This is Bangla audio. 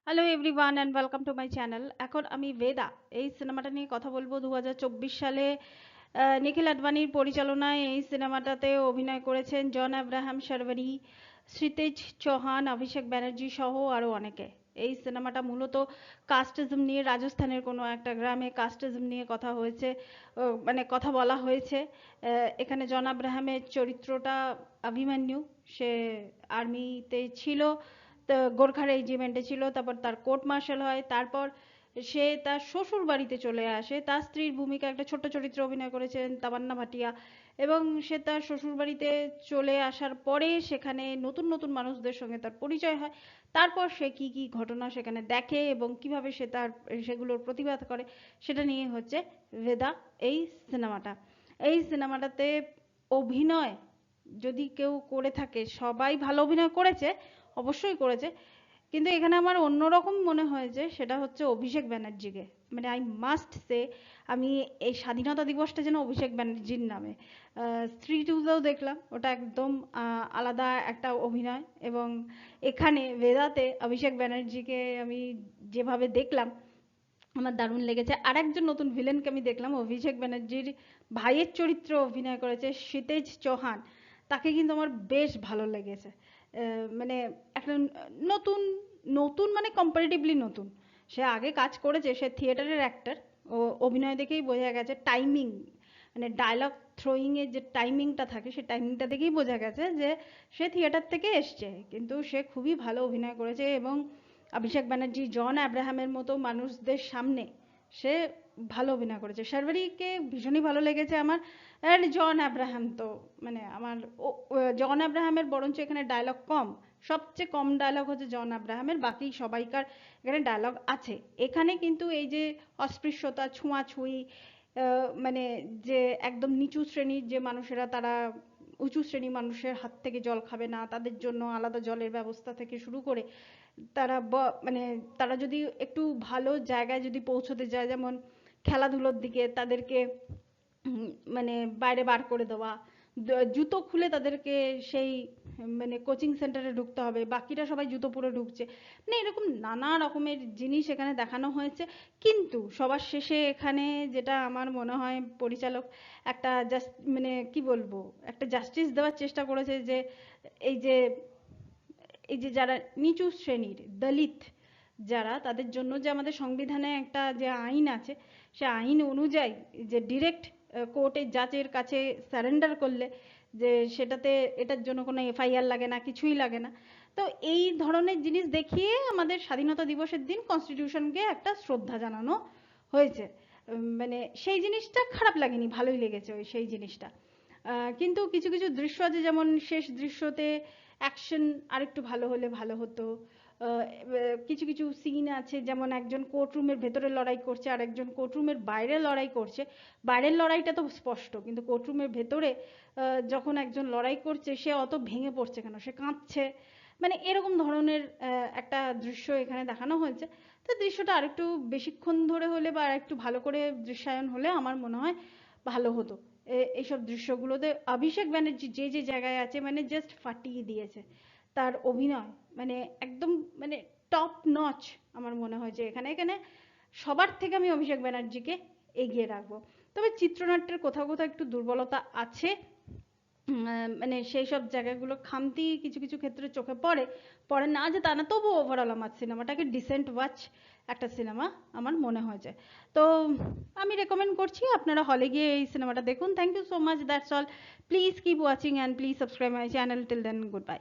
Hello everyone and welcome to my channel. এখন আমি বেদা এই সিনেমাটা নিয়ে কথা বলবো। 2024 সালে নিখিল আডবাণীর পরিচালনায় এই সিনেমাটাতে অভিনয় করেছেন জন আব্রাহাম শারভারি, শ্রীতেজ চৌহান, অভিষেক ব্যানার্জি সহ আরও অনেকে। এই সিনেমাটা মূলত কাস্টিজম নিয়ে, রাজস্থানের কোনো একটা গ্রামে কাস্টিজম নিয়ে কথা হয়েছে, মানে কথা বলা হয়েছে। এখানে জন আব্রাহামের চরিত্রটা অভিমন্যু, সে আর্মিতে ছিল, তো গোর্খা রেজিমেন্টে ছিল, তারপর তার কোর্ট মার্শাল হয়, তারপর সে তার শ্বশুর বাড়িতে চলে আসে। তার স্ত্রীর ভূমিকা একটা ছোট্ট চরিত্র অভিনয় করেছেন তামান্না ভাটিয়া। এবং সে তার শ্বশুর বাড়িতে চলে আসার পরে সেখানে নতুন নতুন মানুষদের সঙ্গে তার পরিচয় হয়। তারপর সে কি কি ঘটনা সেখানে দেখে এবং কিভাবে সে তার সেগুলোর প্রতিবাদ করে, সেটা নিয়ে হচ্ছে ভেদা এই সিনেমাটা। এই সিনেমাটাতে অভিনয় যদি কেউ করে থাকে, সবাই ভালো অভিনয় করেছে, অবশ্যই করেছে, কিন্তু এখানে আমার অন্যরকম মনে হয়েছে, সেটা হচ্ছে অভিষেক ব্যানার্জিকে। মানে আই মাস্ট সে, আমি এই স্বাধীনতা দিবসটা যেন অভিষেক ব্যানার্জির নামে। স্ত্রী টুতেও দেখলাম, ওটা একদম আলাদা একটা অভিনয়। এবং এখানে বেদাতে অভিষেক ব্যানার্জিকে আমি যেভাবে দেখলাম আমার দারুণ লেগেছে। আর একজন নতুন ভিলেনকে আমি দেখলাম, অভিষেক ব্যানার্জির ভাইয়ের চরিত্র অভিনয় করেছে শ্রীতেজ চৌহান। তাকে কিন্তু আমার বেশ ভালো লেগেছে। মানে একটা নতুন, নতুন মানে কম্পারেটিভলি নতুন। সে আগে কাজ করেছে, সে থিয়েটারের অ্যাক্টর। ও অভিনয় দেখেই বোঝা গেছে, টাইমিং মানে ডায়লগ থ্রোয়িং এর যে টাইমিংটা থাকে, সেই টাইমিংটা দেখেই বোঝা গেছে যে সে থিয়েটার থেকে এসছে, কিন্তু সে খুবই ভালো অভিনয় করেছে। এবং অভিষেক ব্যানার্জি জন আব্রাহামের মতো মানুষদের সামনে সে ভালো অভিনয় করেছে। শার্ভারিকে ভীষণই ভালো লেগেছে আমার। আর জন আব্রাহাম তো মানে আমার জন আব্রাহামের বরঞ্চ এখানে ডায়লগ কম, সবচেয়ে কম ডায়লগ হচ্ছে জন আব্রাহামের, বাকি সবাইকার এখানে ডায়লগ আছে। এখানে কিন্তু এই যে অস্পৃশ্যতা, ছোঁয়াছুঁয়ি, মানে যে একদম নিচু শ্রেণীর যে মানুষেরা, তারা উঁচু শ্রেণীর মানুষের হাত থেকে জল খাবে না, তাদের জন্য আলাদা জলের ব্যবস্থা থেকে শুরু করে, তারা মানে তারা যদি একটু ভালো জায়গায় যদি পৌঁছতে যায়, যেমন খেলাধুলোর দিকে তাদেরকে মানে বাইরে বার করে দেওয়া, জুতো খুলে তাদেরকে সেই মানে কোচিং সেন্টারে ঢুকতে হবে, বাকিরা সবাই জুতো পরে ঢুকছে, মানে এরকম নানা রকমের জিনিস এখানে দেখানো হয়েছে। কিন্তু সবার শেষে এখানে যেটা আমার মনে হয়, পরিচালক একটা জাস্ট মানে কি বলবো, একটা জাস্টিস দেওয়ার চেষ্টা করেছে, যে এই যে এই যে যারা নিচু শ্রেণীর দলিত যারা, তাদের জন্য যে আমাদের সংবিধানে একটা যে আইন আছে, সে আইন অনুযায়ী যে ডিরেক্ট কোর্টের জাজের কাছে সারেন্ডার করলে যে সেটাতে এটার জন্য কোনো এফআইআর লাগে না, কিছুই লাগে না। তো এই ধরনের জিনিস দেখিয়ে আমাদের স্বাধীনতা দিবসের দিন কনস্টিটিউশনকে একটা শ্রদ্ধা জানানো হয়েছে। মানে সেই জিনিসটা খারাপ লাগেনি, ভালোই লেগেছে ওই সেই জিনিসটা। কিন্তু কিছু কিছু দৃশ্য আছে, যেমন শেষ দৃশ্যতে অ্যাকশন আরেকটু ভালো হলে ভালো হতো। কিছু কিছু সিন আছে, যেমন একজন কোর্টরুমের ভেতরে লড়াই করছে আর একজন কোর্টরুমের বাইরে লড়াই করছে। বাইরের লড়াইটা তো স্পষ্ট, কিন্তু কোর্টরুমের ভেতরে যখন একজন লড়াই করছে, সে অত ভেঙে পড়ছে কেন, সে কাঁদছে, মানে এরকম ধরনের একটা দৃশ্য এখানে দেখানো হয়েছে। তো দৃশ্যটা আরেকটু বেশিক্ষণ ধরে হলে বা আরেকটু ভালো করে দৃশ্যায়ন হলে আমার মনে হয় ভালো হতো। এইসব দৃশ্যগুলোতে অভিষেক ব্যানার্জি যে যে জায়গায় আছে, মানে জাস্ট ফাটিয়ে দিয়েছে তার অভিনয়। মানে একদম মানে টপ নচ আমার মনে হয় যে এখানে এখানে সবার থেকে আমি অভিষেক ব্যানার্জিকে এগিয়ে রাখবো। তবে চিত্রনাট্যের কোথাও কোথাও একটু দুর্বলতা আছে। মানে সেই সব জায়গাগুলো খামতি কিছু কিছু ক্ষেত্রে চোখে পড়ে, পড়ে না যে তা না, তবু ওভারঅল আমার সিনেমাটাকে ডিসেন্ট ওয়াচ একটা সিনেমা আমার মনে হয়েছে। তো আমি রেকমেন্ড করছি আপনারা হলে গিয়ে এই সিনেমাটা দেখুন। Thank you so much, that's all. Please keep watching and please subscribe my channel. Till then, good by.